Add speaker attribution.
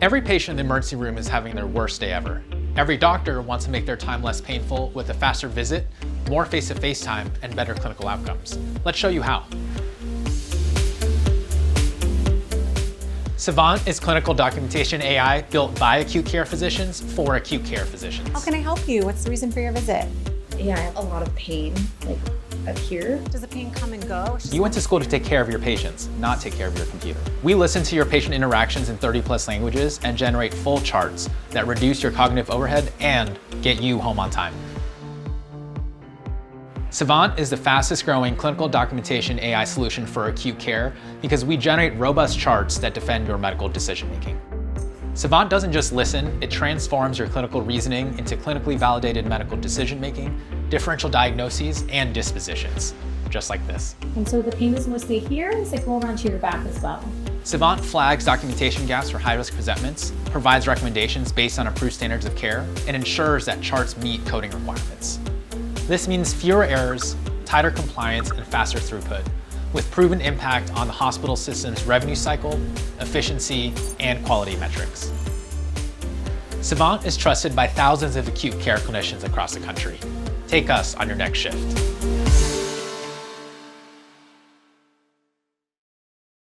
Speaker 1: Every patient in the emergency room is having their worst day ever. Every doctor wants to make their time less painful with a faster visit, more face-to-face time, and better clinical outcomes. Let's show you how. Sayvant is clinical documentation AI built by acute care physicians for acute care physicians.
Speaker 2: How can I help you? What's the reason for your visit?
Speaker 3: Yeah, I have a lot of pain, like up here.
Speaker 2: Does the pain come and go?
Speaker 1: You went to school to take care of your patients, not take care of your computer. We listen to your patient interactions in 30+ languages and generate full charts that reduce your cognitive overhead and get you home on time. Sayvant is the fastest growing clinical documentation AI solution for acute care because we generate robust charts that defend your medical decision making. Sayvant doesn't just listen, it transforms your clinical reasoning into clinically validated medical decision making, differential diagnoses, and dispositions, just like this.
Speaker 4: And so the pain doesn't stay here, does it go around to your back as well?
Speaker 1: Sayvant flags documentation gaps for high-risk presentments, provides recommendations based on approved standards of care, and ensures that charts meet coding requirements. This means fewer errors, tighter compliance, and faster throughput, with proven impact on the hospital system's revenue cycle, efficiency, and quality metrics. Sayvant is trusted by thousands of acute care clinicians across the country. Take us on your next shift.